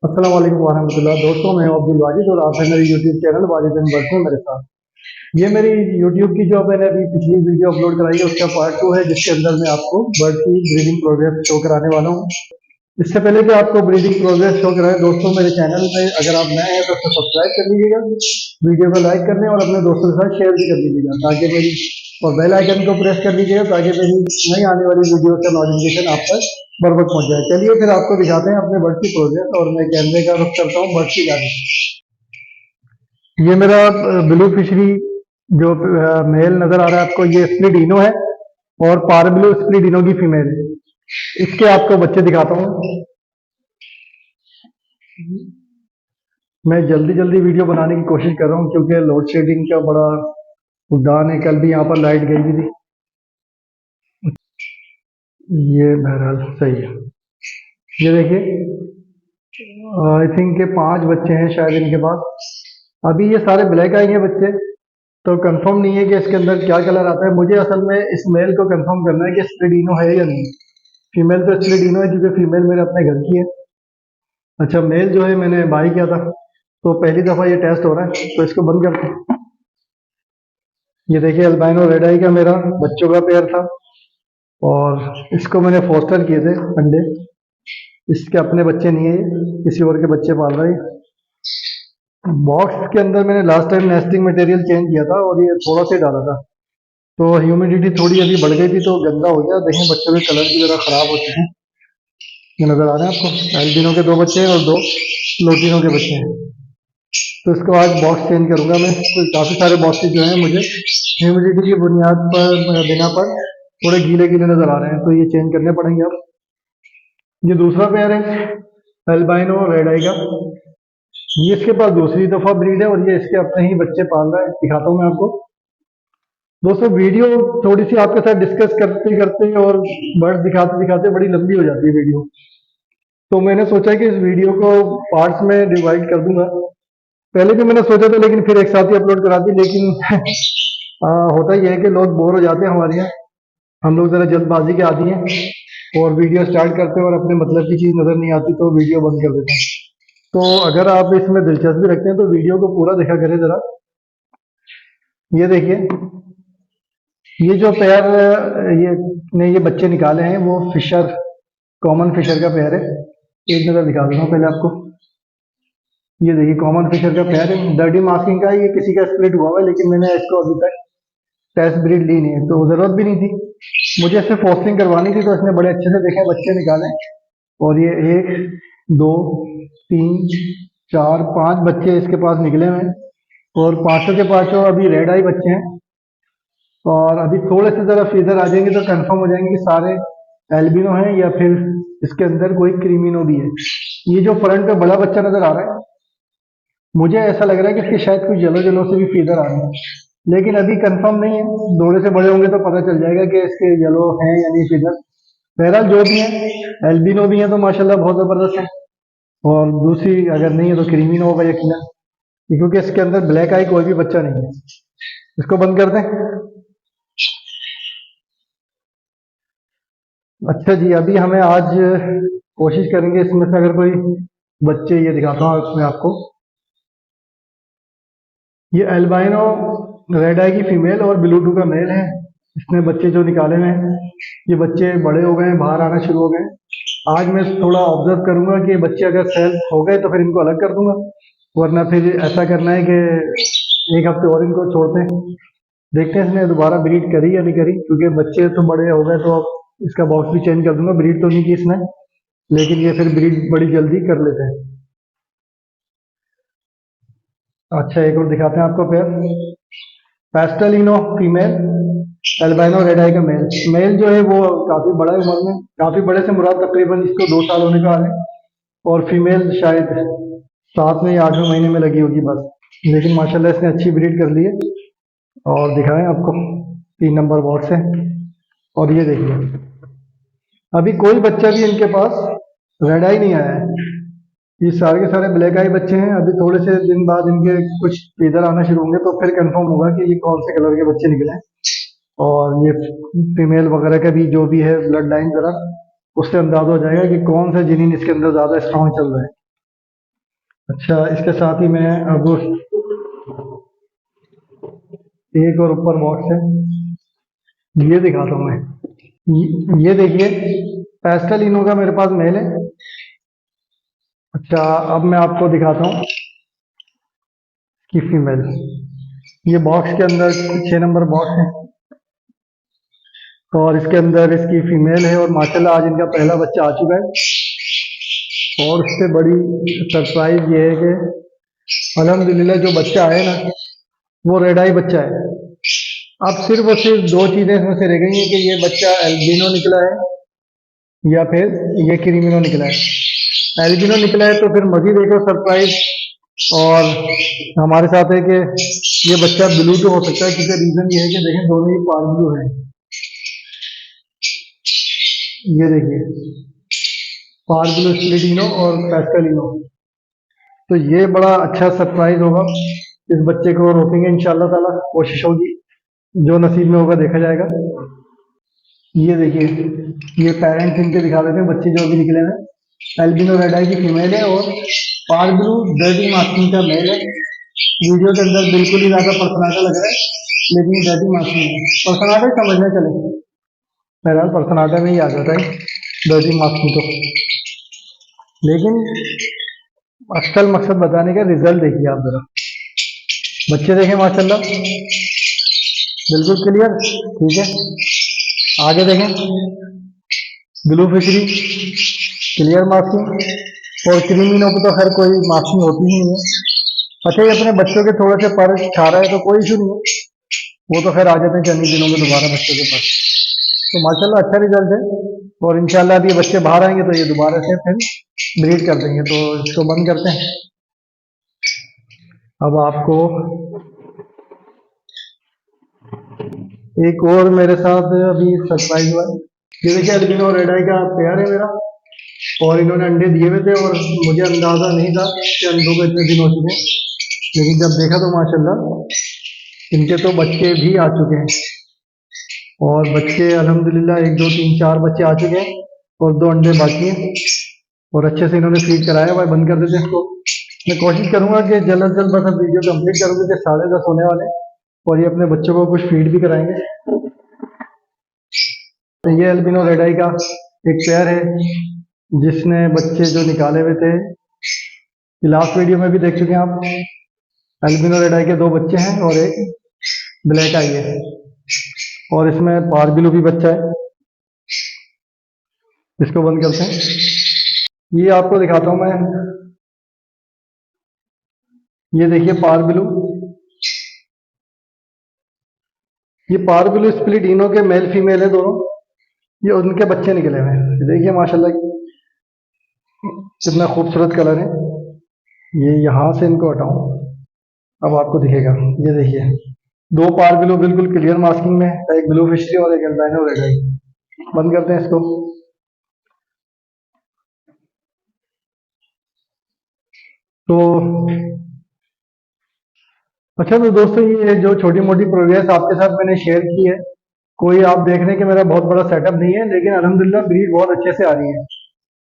अस्सलाम वालेकुम वरहमतुल्लाह। दोस्तों, मैं हूं अब्दुल वाजिद और आप हैं मेरे YouTube channel Wajid and work में मेरे साथ। ये मेरी यूट्यूब की जो मैंने अभी पिछली वीडियो अपलोड कराई है उसका पार्ट 2 है, जिसके अंदर मैं आपको बर्ड की ब्रीडिंग प्रोग्रेस शो कराने वाला हूँ। इससे पहले कि आपको ब्रीडिंग प्रोग्रेस शो कराएं, दोस्तों मेरे चैनल में अगर आप नए हैं तो सब्सक्राइब कर लीजिएगा, वीडियो को लाइक कर लें और अपने दोस्तों के साथ शेयर भी कर लीजिएगा ताकि मेरी और बेल आइकन को प्रेस कर लीजिएगा ताकि मेरी नई आने वाली वीडियो का नोटिफिकेशन आप तक बर वक्त पहुंच जाए। चलिए फिर आपको दिखाते हैं अपने बर्ड की प्रोग्रेस और मैं कैमरे का रुख करता हूँ बर्ड की जाने। ये मेरा ब्लू फिशरी जो मेल नजर आ रहा है आपको, ये स्प्लिडिनो है और पारब्लू स्प्लिडिनो की फीमेल है। इसके आपको बच्चे दिखाता हूँ। मैं जल्दी जल्दी वीडियो बनाने की कोशिश कर रहा हूँ क्योंकि लोड शेडिंग का बड़ा उद्यान है। कल भी यहाँ पर लाइट गई हुई थी। ये बहरहाल सही है। ये देखिए, आई थिंक के 5 बच्चे हैं शायद इनके पास। अभी ये सारे ब्लैक आई हैं बच्चे, तो कंफर्म नहीं है कि इसके अंदर क्या कलर आता है। मुझे असल में इस मेल को कंफर्म करना है कि स्प्लिडिनो है या नहीं। फीमेल तो स्प्लिडिनो है क्योंकि फीमेल मेरे अपने घर की है। अच्छा, मेल जो है मैंने बाई किया था, तो पहली दफा ये टेस्ट हो रहा है, तो इसको बंद करते हैं। ये देखिए, अल्बाइनो रेड आई का मेरा बच्चों का पेयर था और इसको मैंने फोस्टर किए थे अंडे। इसके अपने बच्चे नहीं है, ये किसी और के बच्चे पाल रहे हैं। बॉक्स के अंदर मैंने last time nesting material change किया था और ये थोड़ा सा डाला था, तो ह्यूमिडिटी थोड़ी अभी बढ़ गई थी तो गंदा हो गया। देखें बच्चों के कलर भी जरा खराब हो चुके हैं। ये नजर आ रहे हैं आपको, एल्बिनो के 2 बच्चे हैं और 2 लोटिनो के बच्चे हैं। तो इसको आज बॉक्स चेंज करूंगा मैं। तो काफी सारे बॉक्सेस जो हैं मुझे ह्यूमिडिटी की बुनियाद पर बिना पर थोड़े गीले गीले नजर आ रहे हैं, तो ये चेंज करने पड़ेंगे अब। ये दूसरा पेयर है एल्बाइनो रेड आई का। ये इसके पास दूसरी दफा ब्रीड है और ये इसके अपने ही बच्चे पाल रहा है। दिखाता हूँ मैं आपको। दोस्तों, वीडियो थोड़ी सी आपके साथ डिस्कस करते करते और बर्ड दिखाते दिखाते बड़ी लंबी हो जाती है वीडियो, तो मैंने सोचा कि इस वीडियो को पार्ट्स में डिवाइड कर दूंगा। पहले भी मैंने सोचा था लेकिन फिर एक साथ ही अपलोड करा दी, लेकिन होता यह है कि लोग बोर हो जाते हैं हमारे यहाँ। हम लोग जरा जल्दबाजी के आदी हैं और वीडियो स्टार्ट करते हैं और अपने मतलब की चीज नजर नहीं आती तो वीडियो बंद कर देते हैं। तो अगर आप इसमें दिलचस्पी रखते हैं तो वीडियो को पूरा देखा करें जरा। ये देखिए, ये जो पेयर ये बच्चे निकाले हैं वो फिशर, कॉमन फिशर का पेयर है। एक नजर दिखा दूंगा पहले आपको। ये देखिए, कॉमन फिशर का पेयर है, डर्टी मास्किंग का है। ये किसी का स्प्लिट हुआ हुआ है लेकिन मैंने इसको अभी तक टेस्ट ब्रीड ली नहीं है, तो जरूरत भी नहीं थी। मुझे इससे फोस्टिंग करवानी थी, तो इसने बड़े अच्छे से देखे बच्चे निकाले और ये 1 2 3 4 5 बच्चे इसके पास निकले हुए हैं और पांचों के पांचों अभी रेड आई बच्चे हैं। और अभी थोड़े से जरा फीदर आ जाएंगे तो कंफर्म हो जाएंगे कि सारे एल्बिनो हैं या फिर इसके अंदर कोई क्रीमिनो भी है। ये जो फ्रंट पे बड़ा बच्चा नजर आ रहा है, मुझे ऐसा लग रहा है कि इसके शायद कुछ येलो येलो से भी फीदर आ रहे हैं, लेकिन अभी कंफर्म नहीं है। थोड़े से बड़े होंगे तो पता चल जाएगा कि इसके येलो हैं या नहीं फीदर। बहरहाल जो भी है, एल्बिनो भी है तो माशाल्लाह बहुत जबरदस्त है, और दूसरी अगर नहीं है तो क्रीमिनो होगा यकीनन, क्योंकि इसके अंदर ब्लैक आई कोई भी बच्चा नहीं है। इसको बंद कर दें। अच्छा जी, अभी हमें आज कोशिश करेंगे इसमें से अगर कोई बच्चे, ये दिखाता हूँ इसमें आपको। ये एल्बाइनो रेड आई की फीमेल और ब्लूटू का मेल है। इसने बच्चे जो निकाले हुए हैं, ये बच्चे बड़े हो गए हैं, बाहर आना शुरू हो गए हैं। आज मैं थोड़ा ऑब्जर्व करूंगा कि बच्चे अगर सेल हो गए तो फिर इनको अलग कर दूंगा, वरना फिर ऐसा करना है कि एक हफ्ते और इनको छोड़ते हैं। देखते हैं इसने दोबारा ब्रीड करी या नहीं करी, क्योंकि बच्चे तो बड़े हो गए तो अब इसका बॉक्स भी चेंज कर दूंगा। ब्रीड तो नहीं की इसने, लेकिन ये फिर ब्रीड बड़ी जल्दी कर लेते हैं। अच्छा, एक और दिखाते हैं आपको पेयर। पेस्टलिनो फीमेल, एल्बाइनो रेड आई का मेल। मेल जो है वो काफी बड़ा है उम्र में, काफी बड़े से मुराद तकरीबन इसको 2 साल होने का है, और फीमेल शायद 7वें या 8वें महीने में लगी होगी बस। लेकिन माशाल्लाह इसने अच्छी ब्रीड कर ली है। और दिखाएं आपको, 3 नंबर बॉक्स है। और ये देखिए, अभी कोई बच्चा भी इनके पास रेड आई नहीं आया है। ये सारे के सारे ब्लैक आई बच्चे हैं। अभी थोड़े से दिन बाद इनके कुछ इधर आना शुरू होंगे तो फिर कंफर्म होगा कि ये कौन से कलर के बच्चे निकले हैं। और ये फीमेल वगैरह का भी जो भी है ब्लड लाइन जरा, उससे अंदाजा हो जाएगा कि कौन सा जिनिन इसके अंदर ज्यादा स्ट्रॉन्ग चल रहा है। अच्छा, इसके साथ ही मैं अब एक और ऊपर बॉक्स है, ये दिखाता हूँ मैं। ये देखिए, पेस्टल इनो का मेरे पास मेल है। अच्छा, अब मैं आपको दिखाता हूँ कि फीमेल। ये बॉक्स के अंदर 6 नंबर बॉक्स है और इसके अंदर इसकी फीमेल है और माशाल्लाह आज इनका पहला बच्चा आ चुका है। और उससे बड़ी सरप्राइज ये है कि अल्हम्दुलिल्लाह जो बच्चा है ना, वो रेड आई बच्चा है। अब सिर्फ और सिर्फ दो चीजें इसमें से रह गई हैं कि ये बच्चा एल्बिनो निकला है या फिर ये क्रीमिनो निकला है। एल्बिनो निकला है तो फिर मजीद एक और सरप्राइज और हमारे साथ है कि ये बच्चा ब्लू तो हो सकता है, क्योंकि रीजन ये है कि देखें दोनों ही पार ब्लू है। ये देखिए, पार ब्लू स्प्लिटिनो और पेस्टलिनो। तो ये बड़ा अच्छा सरप्राइज होगा इस बच्चे को। रोकेंगे इंशाल्लाह ताला, कोशिश होगी, जो नसीब में होगा देखा जाएगा। ये देखिए, ये पेरेंट्स इनके दिखा देते हैं बच्चे जो अभी निकले हैं। एल्बिनो रेड आई की फीमेल है और पार ब्लू डर्टी मास्किंग का मेल है। वीडियो के अंदर बिल्कुल ही ज्यादा पर्सनाटा लग रहा है, लेकिन ये डर्टी मास्किंग है। पर्सनाटा ही समझना चले, बहरहाल पर्सनाटा में ही आ जाता है डर्टी मास्किंग तो। लेकिन असल मकसद बताने का, रिजल्ट देखिए आप जरा। बच्चे देखें माशाल्लाह, बिल्कुल क्लियर, ठीक है। आगे देखें, ब्लू फिशरी, क्लियर मार्किंग। और क्रीमिनो पे तो खैर कोई मार्किंग होती ही नहीं है। अच्छा, ये अपने बच्चों के थोड़े से पर खा रहा है तो कोई इशू नहीं है, वो तो खैर आ जाते हैं चंद दिनों में दोबारा बच्चों के पास। तो माशाल्लाह अच्छा रिजल्ट है। और इंशाल्लाह अभी ये बच्चे बाहर आएंगे तो ये दोबारा से फिर ब्रीड कर देंगे। तो इसको बंद करते हैं। अब आपको एक और मेरे साथ अभी सरप्राइज हुआ है। ये देखिए, अल्बिनो रेड आई का पेयर है मेरा, और इन्होंने अंडे दिए हुए थे और मुझे अंदाजा नहीं था कि अंडों को इतने दिन हो चुके हैं। लेकिन जब देखा तो माशाल्लाह इनके तो बच्चे भी आ चुके हैं। और बच्चे अल्हम्दुलिल्लाह 1 2 3 4 बच्चे आ चुके हैं और 2 अंडे बाकी हैं। और अच्छे से इन्होंने फीड कराया हुआ है। बंद कर देते हैं इसको। मैं कोशिश करूंगा कि जल्द अज जल्द बस अब वीडियो कंप्लीट करूंगी कि 10:30 होने वाले हैं और ये अपने बच्चों को कुछ फीड भी कराएंगे। तो ये अल्बिनो रेड आई का एक पेयर है जिसने बच्चे जो निकाले हुए थे, लास्ट वीडियो में भी देख चुके हैं आप। अल्बिनो रेड आई के 2 बच्चे हैं और एक ब्लैक आई है, और इसमें पारबिलो भी बच्चा है। इसको बंद करते हैं। ये आपको दिखाता हूं मैं। ये देखिए पारबिलो, ये पारबिलो स्प्लिट इनो के मेल फीमेल है दोनों। ये उनके बच्चे निकले हुए हैं। देखिए माशाल्लाह कितना खूबसूरत कलर है। ये यहाँ से इनको हटाऊं, अब आपको दिखेगा। ये देखिए, 2 पारबिलो बिल्कुल क्लियर मास्किंग में, एक ब्लू फिशरी और एक अल्बाइनो रेड आई। बंद करते हैं इसको। तो अच्छा, तो दोस्तों ये जो छोटी मोटी प्रोग्रेस आपके साथ मैंने शेयर की है, कोई आप देख रहे हैं कि मेरा बहुत बड़ा सेटअप नहीं है, लेकिन अल्हम्दुलिल्लाह ब्रीड बहुत अच्छे से आ रही है।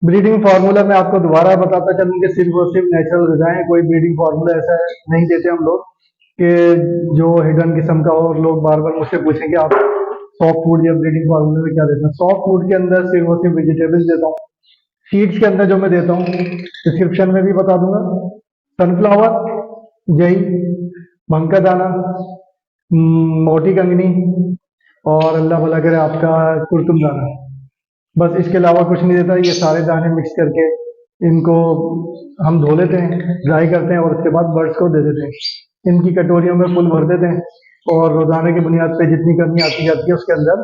ब्रीडिंग फार्मूला मैं आपको दोबारा बताता चलूं कि सिर्फ और सिर्फ नेचुरल गजाएं, कोई ब्रीडिंग फार्मूला ऐसा नहीं देते हम लोग कि जो हिडन किस्म का हो। और लोग बार बार मुझसे पूछें कि आप सॉफ्ट फूड या ब्रीडिंग फार्मूले में क्या देते हैं। सॉफ्ट फूड के अंदर सिर्फ और सिर्फ वेजिटेबल्स देता हूँ। सीड्स के अंदर जो मैं देता हूँ डिस्क्रिप्शन में भी बता दूंगा। सनफ्लावर, जई, भंका दाना, मोटी कंगनी, और अल्लाह भला करे आपका कुर्तुम दाना। बस इसके अलावा कुछ नहीं देता। ये सारे दाने मिक्स करके इनको हम धो लेते हैं, ड्राई करते हैं और उसके बाद बर्ड्स को दे देते हैं। इनकी कटोरियों में फुल भर देते हैं और रोजाना की बुनियाद पे जितनी कमी आती जाती है उसके अंदर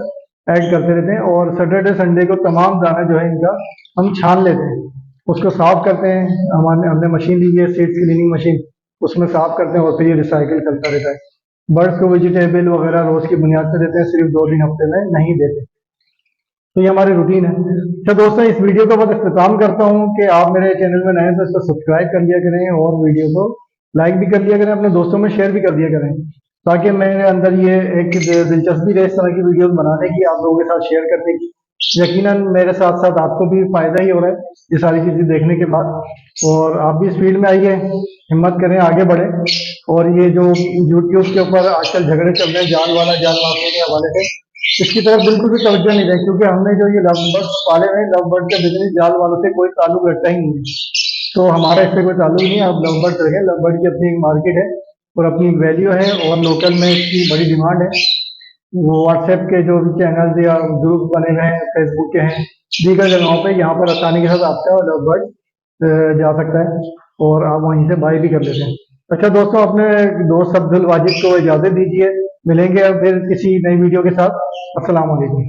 ऐड करते रहते हैं। और सैटरडे संडे को तमाम दाना जो है इनका हम छान लेते हैं, उसको साफ करते हैं। हमने मशीन ली है, सीड्स क्लीनिंग मशीन, उसमें साफ करते हैं और फिर ये रिसाइकिल चलता रहता है। बर्ड्स को वेजिटेबल वगैरह रोज की बुनियाद पे देते हैं, सिर्फ 2 दिन हफ्ते में नहीं देते। तो ये हमारी रूटीन है। तो दोस्तों, इस वीडियो का बस इख्तिताम करता हूँ कि आप मेरे चैनल में नए हैं तो इसको सब्सक्राइब कर लिया करें और वीडियो को लाइक भी कर लिया करें, अपने दोस्तों में शेयर भी कर दिया करें, ताकि मेरे अंदर ये एक दिलचस्पी रहे इस तरह की वीडियोस बनाने की, आप लोगों के साथ शेयर करने की। यकीनन मेरे साथ साथ आपको भी फायदा ही हो रहा है ये सारी चीजें देखने के बाद। और आप भी इस फील्ड में आइए, हिम्मत करें, आगे बढ़े। और ये जो यूट्यूब के ऊपर आजकल झगड़े चल रहे हैं जान वाला जान मारने के हवाले से, इसकी तरफ बिल्कुल भी तवज्जो नहीं दें, क्योंकि हमने जो ये लव बर्ड्स पाले हुए हैं, लव बर्ड का बिजनेस जाल वालों से कोई ताल्लुक रखता ही नहीं है। तो हमारा इससे कोई ताल्लुक नहीं है। आप लव बर्ड रखें, लव बर्ड की अपनी एक मार्केट है और अपनी एक वैल्यू है और लोकल में इसकी बड़ी डिमांड है। वो व्हाट्सएप के जो भी चैनल्स या ग्रुप बने हुए हैं, फेसबुक के हैं, दीगर जगहों पे यहाँ पर आसानी के साथ आपका लव बर्ड जा सकता है और आप वहीं से बाय भी कर लेते हैं। अच्छा दोस्तों, अपने दोस्त अब्दुल वाजिद को इजाजत दीजिए। मिलेंगे अब फिर किसी नई वीडियो के साथ। अस्सलाम वालेकुम।